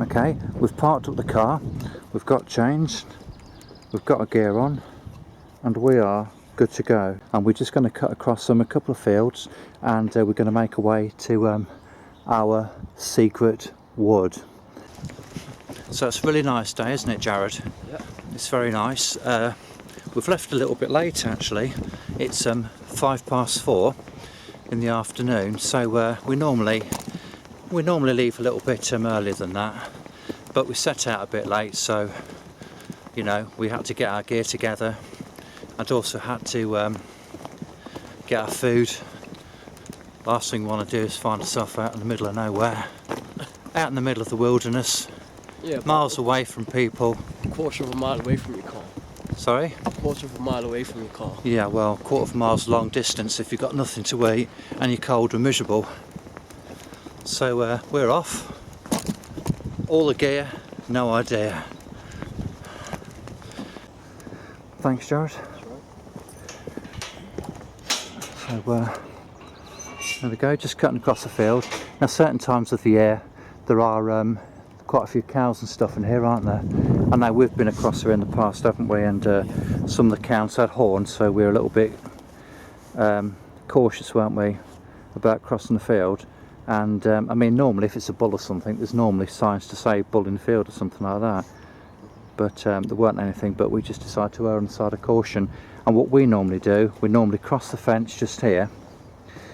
Okay, we've parked up the car, we've got changed, we've got a gear on, and we are good to go. And we're just going to cut across a couple of fields, and we're going to make our way to our secret wood. So it's a really nice day, isn't it, Jared? Yeah. It's very nice. We've left a little bit late actually. It's 4:05 in the afternoon, so we normally leave a little bit earlier than that, but we set out a bit late, so you know, we had to get our gear together and also had to get our food. Last thing we want to do is find ourselves out in the middle of nowhere, out in the middle of the wilderness, yeah, miles away from people. A quarter of a mile away from your car. Sorry? A quarter of a mile away from your car. Yeah, well, quarter of a mile's a long distance if you've got nothing to eat and you're cold and miserable. So we're off. All the gear, no idea. Thanks, Jared. So there we go, just cutting across the field. Now certain times of the year there are quite a few cows and stuff in here, aren't there? I know we've been across here in the past, haven't we, and some of the cows had horns, so we were a little bit cautious, weren't we, about crossing the field. And I mean, normally if it's a bull or something, there's normally signs to say bull in the field or something like that, but there weren't anything, but we just decided to err on the side of caution. And what we normally do, we normally cross the fence just here,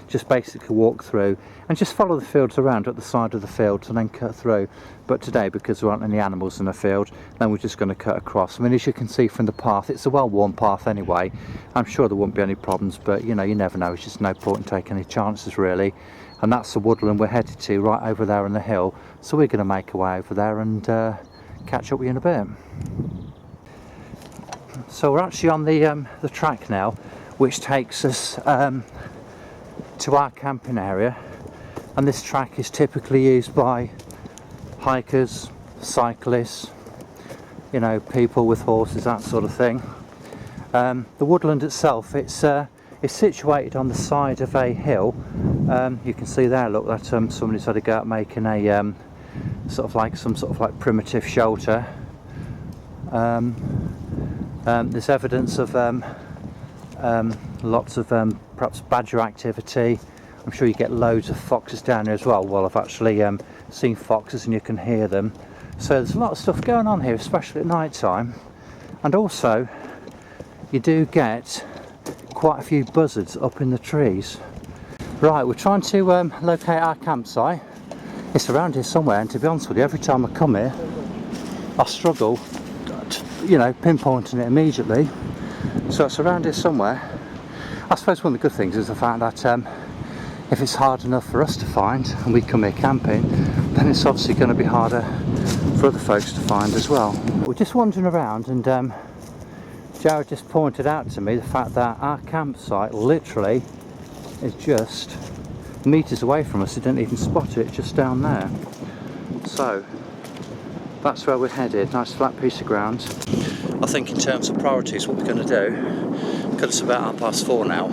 just basically walk through and just follow the fields around at the side of the field and then cut through. But today, because there aren't any animals in the field, then we're just going to cut across. I mean, as you can see from the path, it's a well-worn path anyway. I'm sure there won't be any problems, but you know, you never know. It's just no point in taking any chances really. And that's the woodland we're headed to, right over there on the hill. So we're going to make our way over there and catch up with you in a bit. So we're actually on the track now, which takes us to our camping area, and this track is typically used by hikers, cyclists, you know, people with horses, that sort of thing. The woodland itself, it's situated on the side of a hill. You can see there, look, that somebody's had to go out making a some sort of primitive shelter. There's evidence of lots of perhaps badger activity. I'm sure you get loads of foxes down here as well. Well, I've actually seen foxes and you can hear them. So there's a lot of stuff going on here, especially at night time. And also you do get quite a few buzzards up in the trees. Right, we're trying to locate our campsite. It's around here somewhere, and to be honest with you, every time I come here I struggle to, you know, pinpointing it immediately. So it's around here somewhere. I suppose one of the good things is the fact that if it's hard enough for us to find and we come here camping, then it's obviously going to be harder for other folks to find as well. We're just wandering around, and Jared just pointed out to me the fact that our campsite literally is just meters away from us. He didn't even spot it, just down there. So that's where we're headed. Nice flat piece of ground. I think in terms of priorities, what we're going to do, because it's about 4:30 now,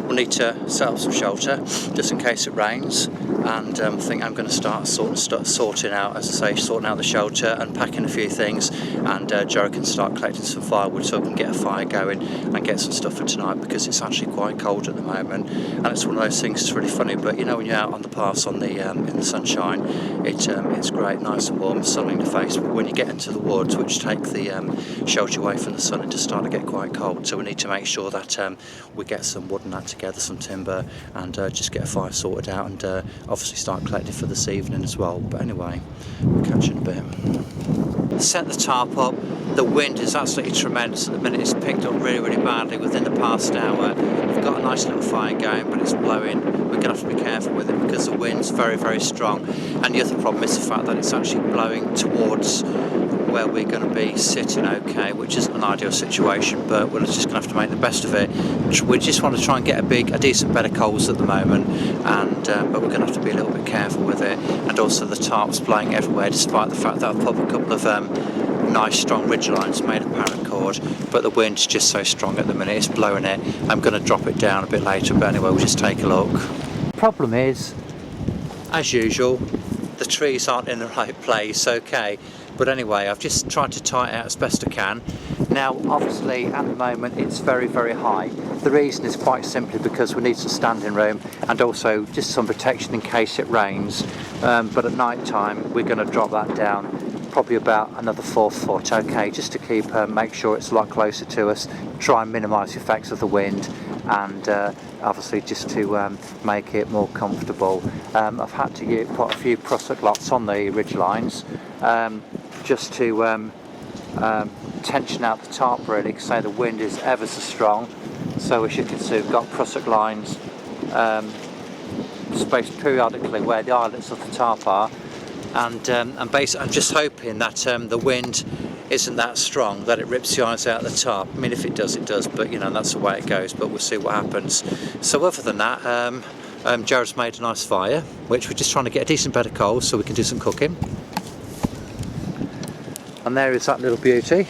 we'll need to set up some shelter just in case it rains, and I think I'm going to start sorting out, as I say, sorting out the shelter and packing a few things, and Joe can start collecting some firewood so we can get a fire going and get some stuff for tonight, because it's actually quite cold at the moment. And it's one of those things, it's really funny, but you know, when you're out on the pass in the sunshine, it's great, nice and warm, sun in the face, but when you get into the woods, which take the shelter away from the sun, it does start to get quite cold. So we need to make sure that we get some wood and that together, some timber, and just get a fire sorted out, and obviously start collecting for this evening as well. But anyway, we'll catch you in a bit. Set the tarp up. The wind is absolutely tremendous at the minute. It's picked up really, really badly within the past hour. We've got a nice little fire going, but it's blowing. We're going to have to be careful with it because the wind's very, very strong. And the other problem is the fact that it's actually blowing towards where we're going to be sitting, okay, which isn't an ideal situation, but we're just going to have to make the best of it. We just want to try and get a decent bed of coals at the moment, and but we're going to have to be a little bit careful with it. And also the tarp's blowing everywhere, despite the fact that I've put a couple of nice strong ridge lines made of paracord, but the wind's just so strong at the minute, it's blowing it. I'm going to drop it down a bit later, but anyway, we'll just take a look. Problem is, as usual, the trees aren't in the right place, okay. But anyway, I've just tried to tie it out as best I can. Now, obviously, at the moment, it's very, very high. The reason is quite simply because we need some standing room and also just some protection in case it rains. But at night time, we're going to drop that down probably about another 4 foot, okay, just to keep make sure it's a lot closer to us, try and minimise the effects of the wind, and obviously just to make it more comfortable. I've had to put a few prusik lots on the ridge lines just to tension out the tarp really, because the wind is ever so strong. So as you can see, we've got prusik lines spaced periodically where the eyelets of the tarp are, and basically I'm just hoping that the wind isn't that strong that it rips the eyes out of the tarp. I mean, if it does, it does, but you know, that's the way it goes, but we'll see what happens. So other than that, Jared's made a nice fire, which we're just trying to get a decent bed of coals so we can do some cooking. And there is that little beauty.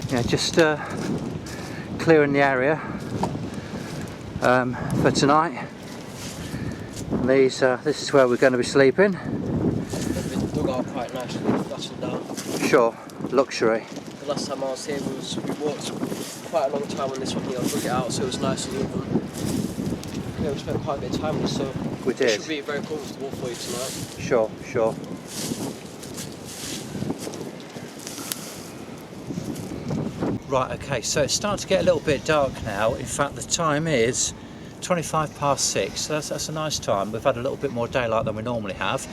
Yeah, just clearing the area for tonight. And this is where we're going to be sleeping. They've dug out quite nicely, flattened down. Sure, luxury. The last time I was here, we walked quite a long time on this one here. I dug it out so it was nice and even. Yeah, we spent quite a bit of time on this, so we did. It should be very comfortable for you tonight. Sure, sure. Right, okay, so it's starting to get a little bit dark now. In fact, the time is 25 past 6, so that's a nice time. We've had a little bit more daylight than we normally have.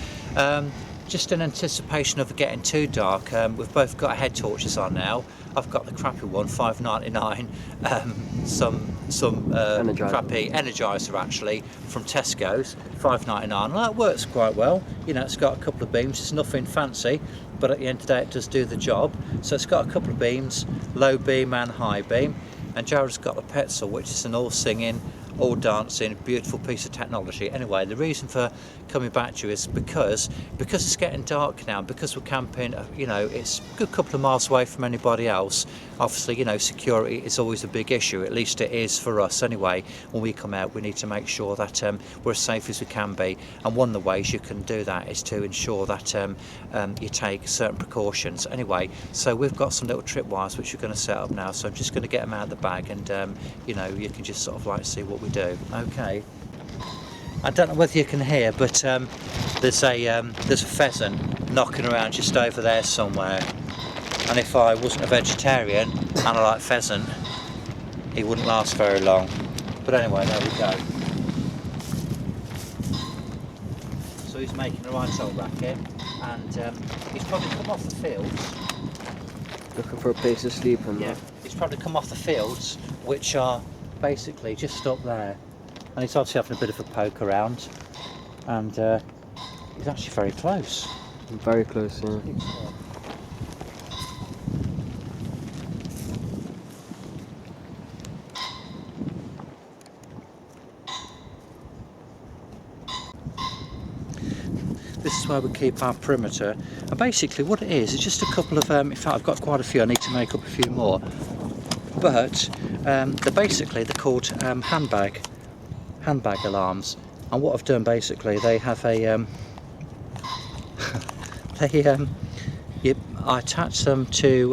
Just in anticipation of it getting too dark, we've both got head torches on now. I've got the crappy one, $5.99, some crappy Energizer actually from Tesco's, $5.99. Well, that works quite well. You know, it's got a couple of beams, it's nothing fancy, but at the end of the day it does do the job. So it's got a couple of beams, low beam and high beam, and Jared's got the Petzl, which is an all singing, all dancing, beautiful piece of technology. Anyway, the reason for coming back to you is because it's getting dark now, because we're camping, you know, it's a good couple of miles away from anybody else. Obviously, you know, security is always a big issue, at least it is for us anyway. When we come out, we need to make sure that we're as safe as we can be, and one of the ways you can do that is to ensure that you take certain precautions. Anyway, so we've got some little tripwires which we're going to set up now, so I'm just going to get them out of the bag, and you know, you can just sort of like see what we do. Okay, I don't know whether you can hear, but there's a pheasant knocking around just over there somewhere, and if I wasn't a vegetarian and I like pheasant, he wouldn't last very long. But anyway, there we go. So he's making a right old racket, and he's probably come off the fields Looking for a place to sleep in. Yeah, he's probably come off the fields, which are basically just up there, and he's obviously having a bit of a poke around, and he's actually very close. Very close, yeah. This is where we keep our perimeter, and basically what it is just a couple of, in fact I've got quite a few, I need to make up a few more, but they're called handbag alarms, and what I've done basically, they have a I attach them to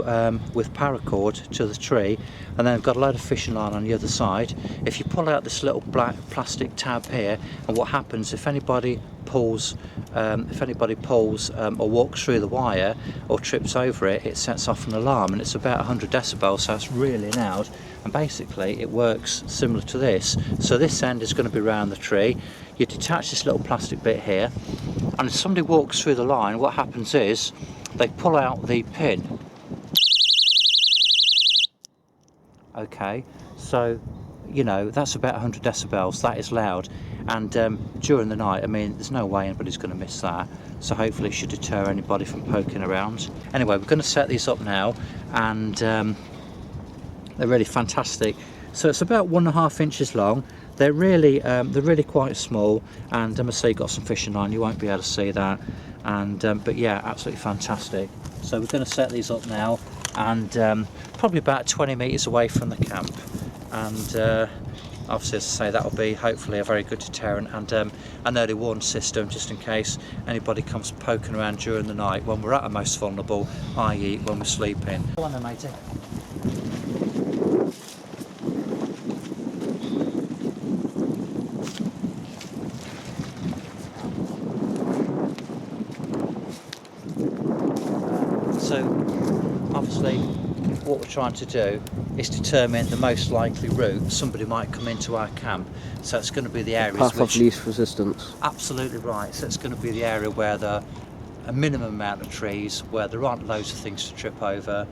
with paracord to the tree, and then I've got a load of fishing line on the other side. If you pull out this little black plastic tab here, and what happens if anybody pulls, or walks through the wire or trips over it, it sets off an alarm, and it's about 100 decibels, so it's really loud. And basically it works similar to this. So this end is going to be around the tree. You detach this little plastic bit here, and if somebody walks through the line, what happens is they pull out the pin. Okay, so you know that's about 100 decibels. That is loud, and during the night, I mean, there's no way anybody's going to miss that. So hopefully it should deter anybody from poking around. Anyway, we're going to set these up now, and they're really fantastic. So it's about 1.5 inches long. They're really quite small, and I must say, you've got some fishing line. You won't be able to see that, and but yeah, absolutely fantastic. So we're going to set these up now, and probably about 20 metres away from the camp, and obviously, as I say, that'll be hopefully a very good deterrent, and an early warning system just in case anybody comes poking around during the night when we're at our most vulnerable, i.e. when we're sleeping. Go on then, matey. So obviously what we're trying to do is determine the most likely route somebody might come into our camp. So it's going to be the areas Path which... of least resistance. Absolutely right. So it's going to be the area where there are a minimum amount of trees, where there aren't loads of things to trip over,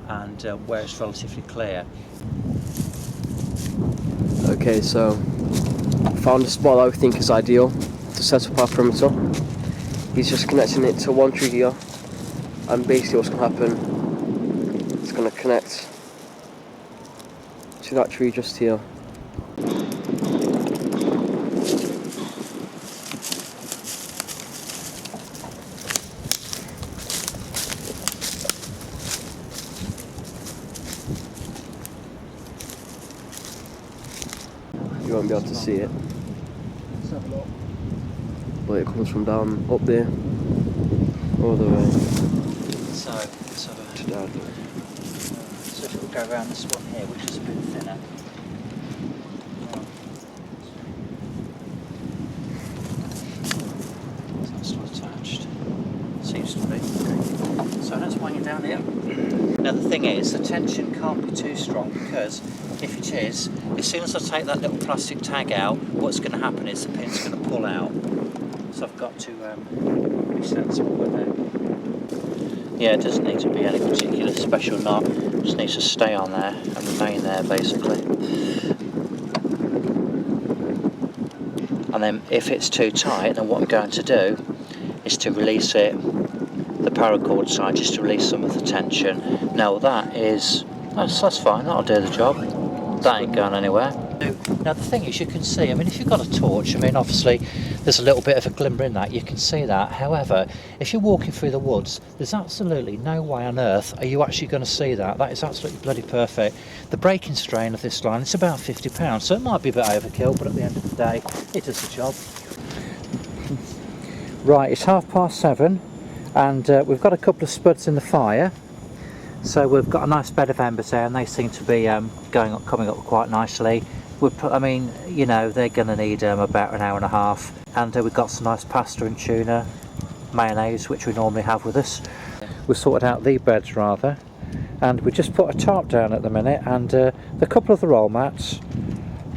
and where it's relatively clear. Okay, so found a spot that we think is ideal to set up our perimeter. He's just connecting it to one tree here, and basically what's going to happen, it's going to connect to that tree just here. You won't be able to see it, Let's have a look. but it comes from down up there all the way So let's have a... to down. So if we'll go around this one here, which is a bit thinner. So that's still attached. Seems to be. Okay. So let's wind it down here. Now the thing is, the tension can't be too strong, because if it is, as soon as I take that little plastic tag out, what's going to happen is the pin's going to pull out. So I've got to be sensible with it. Yeah, it doesn't need to be any particular special knot, it just needs to stay on there and remain there basically. And then if it's too tight, then what I'm going to do is to release it, the paracord side, just to release some of the tension. Now that's fine, that'll do the job. That ain't going anywhere. Now the thing is, you can see, I mean, if you've got a torch, I mean, obviously there's a little bit of a glimmer in that, you can see that. However, if you're walking through the woods, there's absolutely no way on earth are you actually going to see that. That is absolutely bloody perfect. The breaking strain of this line is about £50, so it might be a bit overkill, but at the end of the day, it does the job. Right, it's 7:30, and we've got a couple of spuds in the fire. So we've got a nice bed of embers there, and they seem to be coming up quite nicely. I mean, you know, they're going to need about an hour and a half. And we've got some nice pasta and tuna, mayonnaise, which we normally have with us. We've sorted out the beds rather, and we just put a tarp down at the minute, and a couple of the roll mats.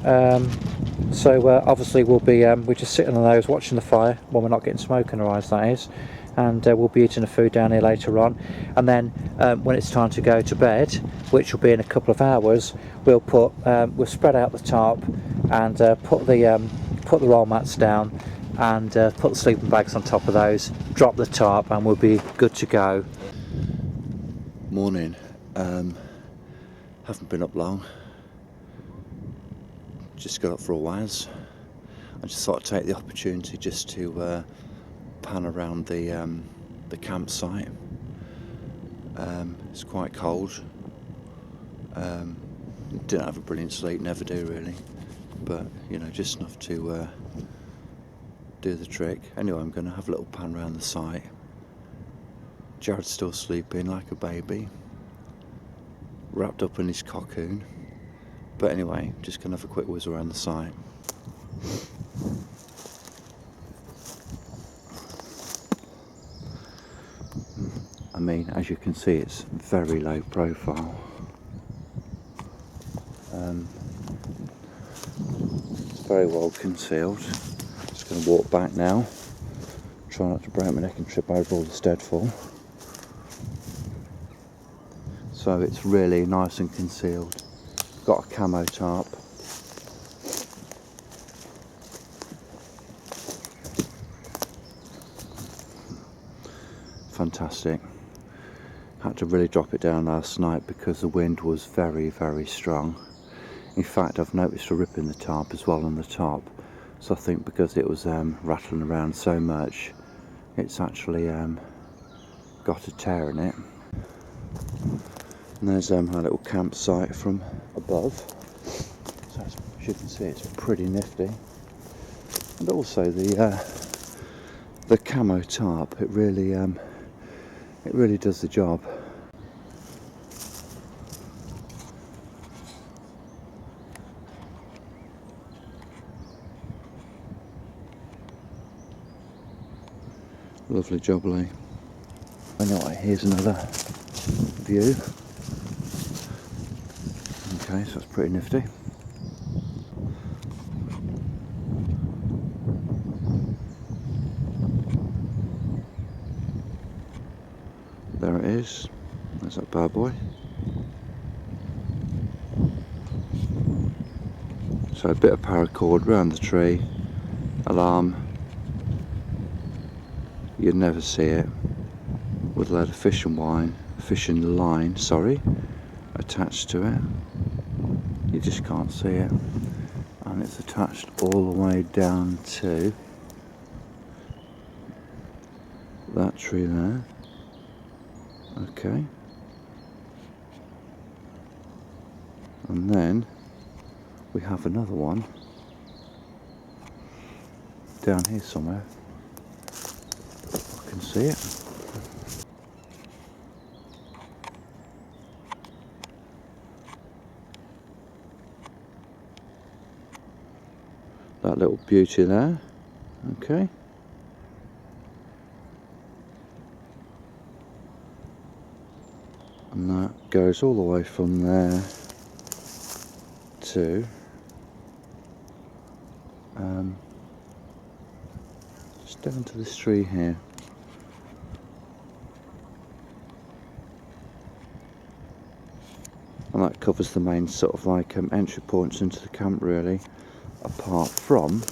So obviously we're just sitting on those, watching the fire when we're not getting smoke in our eyes, that is. And we'll be eating the food down here later on, and then when it's time to go to bed, which will be in a couple of hours, we'll spread out the tarp and put the roll mats down, and put the sleeping bags on top of those, drop the tarp, and we'll be good to go. Morning. Haven't been up long. Just got up for a whiz. I just thought I'd take the opportunity just to pan around the campsite. It's quite cold. Didn't have a brilliant sleep, never do really, but you know, just enough to do the trick. Anyway, I'm going to have a little pan around the site. Jared's still sleeping like a baby, wrapped up in his cocoon, but anyway, just going to have a quick whiz around the site. I mean, as you can see, it's very low profile. It's very well concealed. Just going to walk back now. Try not to break my neck and trip over all this deadfall. So it's really nice and concealed. Got a camo tarp. Fantastic. Had to really drop it down last night because the wind was very, very strong. In fact, I've noticed a rip in the tarp as well on the top. So I think because it was rattling around so much, it's actually got a tear in it. And there's our little campsite from above. So as you can see, it's pretty nifty. And also the camo tarp, it really does the job. Lovely job, Lee. Anyway, here's another view. Okay, so that's pretty nifty. There it is. There's that bad boy. So a bit of paracord round the tree. Alarm. You'd never see it. With a load of fishing line, attached to it. You just can't see it. And it's attached all the way down to that tree there. Okay. And then we have another one down here somewhere. I can see it. That little beauty there. Okay. And that goes all the way from there to just down to this tree here. And that covers the main sort of like entry points into the camp really, apart from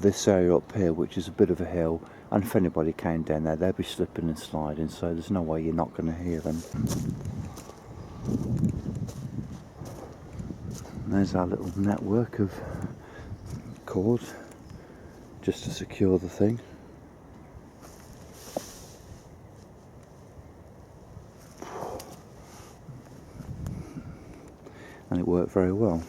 this area up here, which is a bit of a hill, and if anybody came down there they'd be slipping and sliding, so there's no way you're not going to hear them. And there's our little network of cord just to secure the thing. And it worked very well.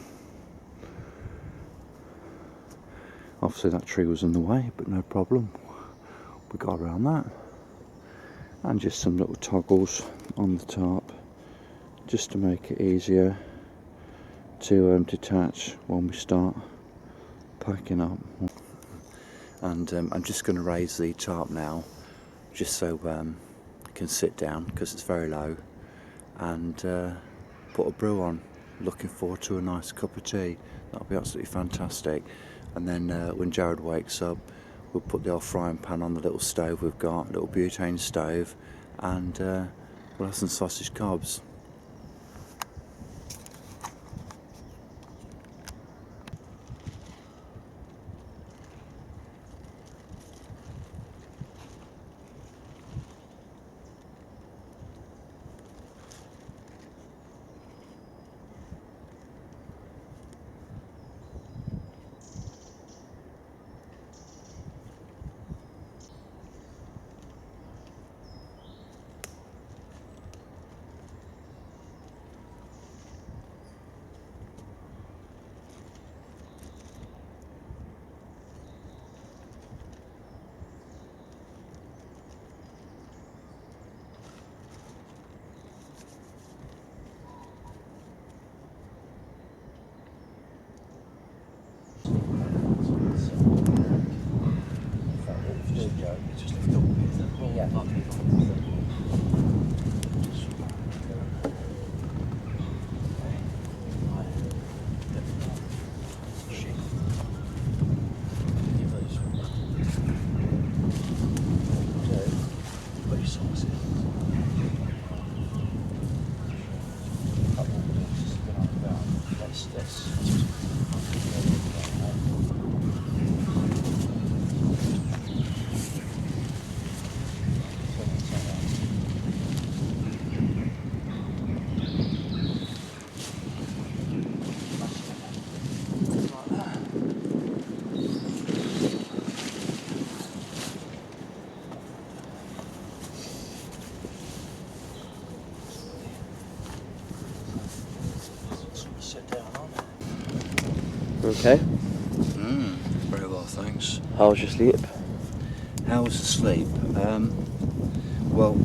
Obviously that tree was in the way, but no problem. We got around that. And just some little toggles on the tarp, just to make it easier to detach when we start packing up. And I'm just going to raise the tarp now, just so I can sit down because it's very low, and put a brew on. Looking forward to a nice cup of tea. That'll be absolutely fantastic. And then when Jared wakes up, we'll put the old frying pan on the little stove we've got, a little butane stove, and we'll have some sausage cobs. just a joke. It's just a film. Yeah. Okay. Very well, thanks. How was your sleep? How was the sleep? Well,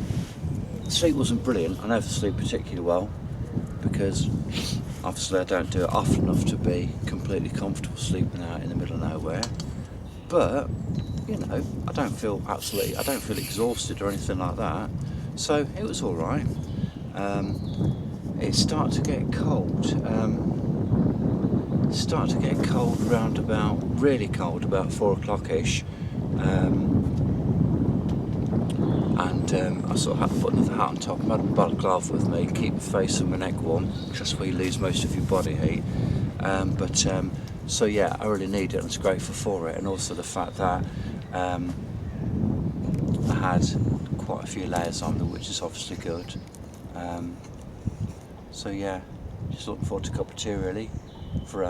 sleep wasn't brilliant. I never sleep particularly well because obviously I don't do it often enough to be completely comfortable sleeping out in the middle of nowhere. But you know, I don't feel exhausted or anything like that. So it was all right. It started to get cold. Started to get cold round about, really cold, about 4 o'clock-ish. I sort of had to put another hat on top. I had a balaclava with me, keep your face and my neck warm, just where you lose most of your body heat. So yeah, I really need it and I was grateful for it. And also the fact that I had quite a few layers on them, which is obviously good. So yeah, just looking forward to a cup of tea really, for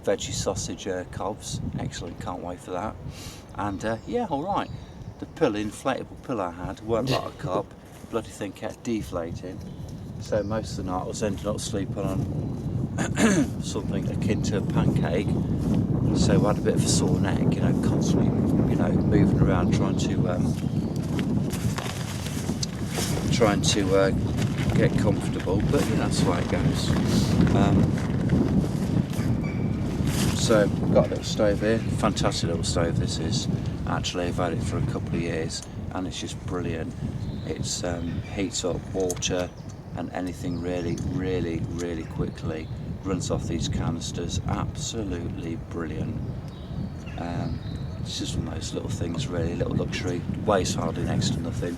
veggie sausage cobs. Excellent, can't wait for that. And yeah, all right. The inflatable pillow I had weren't like a cup. Bloody thing kept deflating. So most of the night I was ending up sleeping on something akin to a pancake. So I had a bit of a sore neck, you know, constantly, you know, moving around trying to get comfortable. But you know, that's the way it goes. So got a little stove here, fantastic little stove this is. Actually I've had it for a couple of years and it's just brilliant. It's heats up water and anything really quickly, runs off these canisters, absolutely brilliant. It's just one of those little things really, little luxury, weighs hardly next to nothing,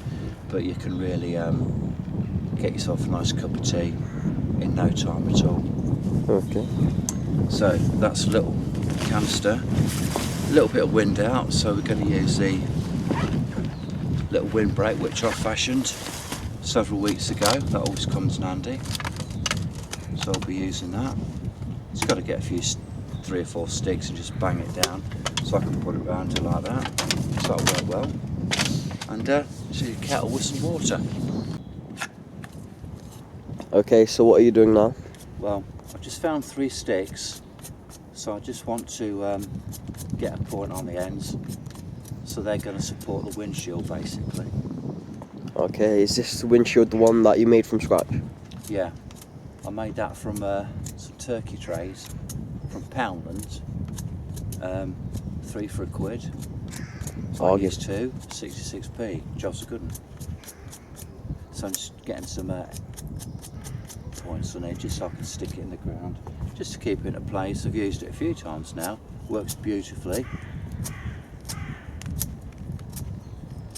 but you can really get yourself a nice cup of tea in no time at all. Okay. So that's a little canister, a little bit of wind out, so we're going to use the little windbreak which I fashioned several weeks ago. That always comes in handy, so I'll be using that. Just got to get a few 3 or 4 sticks and just bang it down so I can put it around it like that, so that'll work well. And see your kettle with some water. Okay, so what are you doing now? Well, I've just found 3 sticks, so I just want to get a point on the ends, so they're going to support the windshield basically. Okay, is this windshield the one that you made from scratch? Yeah, I made that from some turkey trays from Poundland, 3 for a quid. I used 2, 66p, job's a good one. So I'm just getting some points on it just so I can stick it in the ground, just to keep it in place. I've used it a few times now, works beautifully.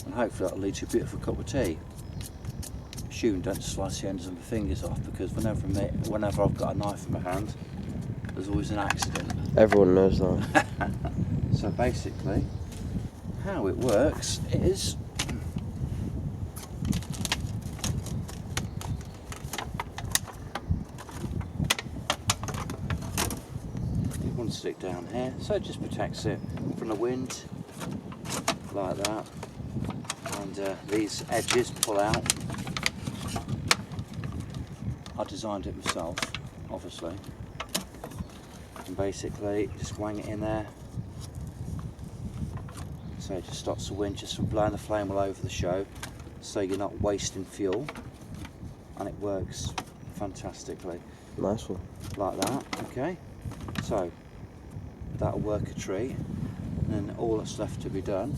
And hopefully that'll lead to a beautiful cup of tea. Assuming don't slice the ends of my fingers off, because whenever I've got a knife in my hand, there's always an accident. Everyone knows that. So basically, how it works is one stick down here, so it just protects it from the wind, like that. And these edges pull out. I designed it myself, obviously. And basically, just wang it in there. So it just stops the wind just from blowing the flame all over the show, so you're not wasting fuel. And it works fantastically. Nice one. Like that, okay? So that'll work a treat. And then all that's left to be done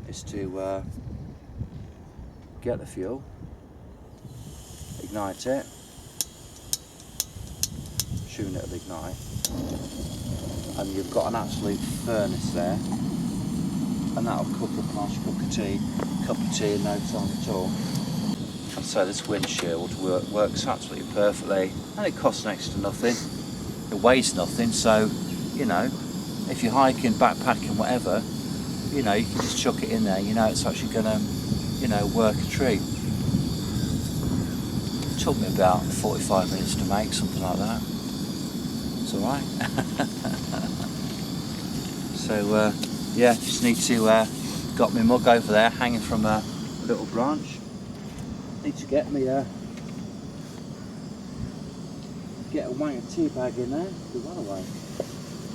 is to get the fuel, ignite it, assuming it'll ignite, and you've got an absolute furnace there, and that'll cook up a nice cup of tea in no time at all. And so this windshield works absolutely perfectly, and it costs next to nothing. It weighs nothing, so you know, if you're hiking, backpacking, whatever, you know, you can just chuck it in there. You know, it's actually going to, you know, work a treat. It took me about 45 minutes to make, something like that. It's all right. So yeah, just need to got my mug over there, hanging from a little branch. Need to get me get a wank of tea bag in there. Be well away.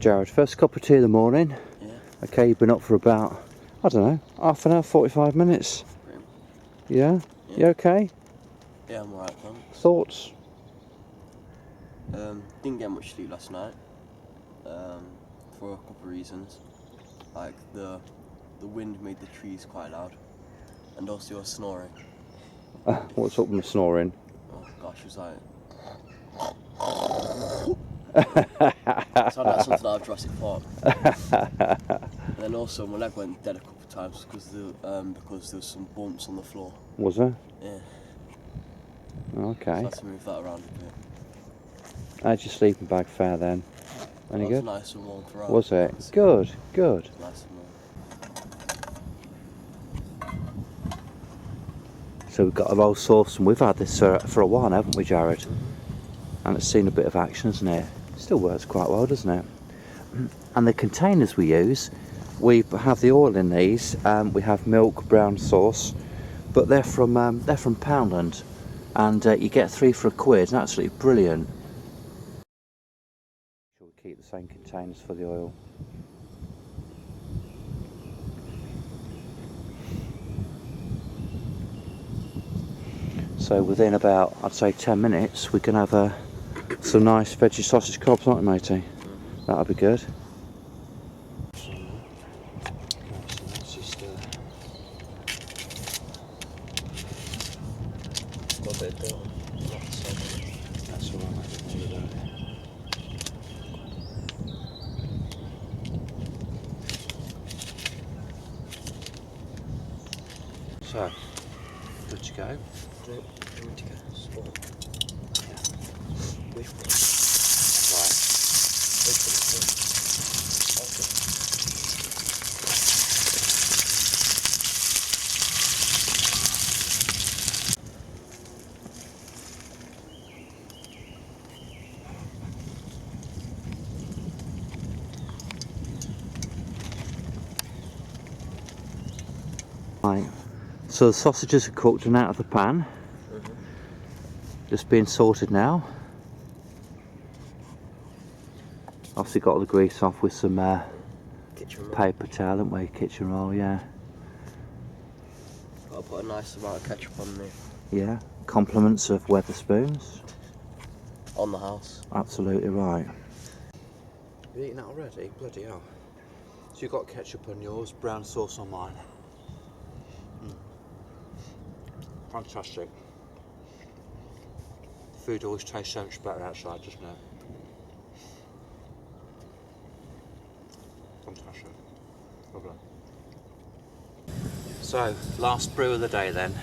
Jared, first cup of tea of the morning. Yeah. Okay, you've been up for about, I don't know, half an hour, 45 minutes. Yeah? Yeah. You okay? Yeah, I'm alright, thanks. Thoughts? Didn't get much sleep last night. For a couple of reasons. Like the wind made the trees quite loud, and also you're snoring. What's up with my snoring? Oh gosh, it was like. It sounded like something out of Jurassic Park. And then also my leg went dead a couple of times because there was some bumps on the floor. Was there? Yeah. Okay. So I had to move that around a bit. How'd your sleeping bag fare then? Any That was good? nice and warm for us. Was it? Good, good. Nice and warm. So we've got a roll sauce, and we've had this for a while, haven't we, Jared? And it's seen a bit of action, hasn't it? Still works quite well, doesn't it? And the containers we use, we have the oil in these. We have milk, brown sauce, but they're from Poundland, and you get 3 for £1. And absolutely brilliant. Sure, we keep the same containers for the oil. So within about, I'd say 10 minutes, we can have some nice veggie sausage cobs, aren't we, matey? That'll be good. Got a bit of dirt on. That's all right, mate. So, good to go. Do you want me to get a spoon? Which one? Right. Which one? Right. So the sausages are cooked and out of the pan. Just being sorted now. Obviously got all the grease off with some Kitchen roll. paper towel, haven't we? Kitchen roll, yeah. Gotta put a nice amount of ketchup on there. Yeah. Compliments of Weatherspoons. On the house. Absolutely right. You eating that already? Bloody hell. So you've got ketchup on yours, brown sauce on mine. Fantastic. Food always tastes so much better outside, doesn't it? Fantastic. Lovely. So, last brew of the day then.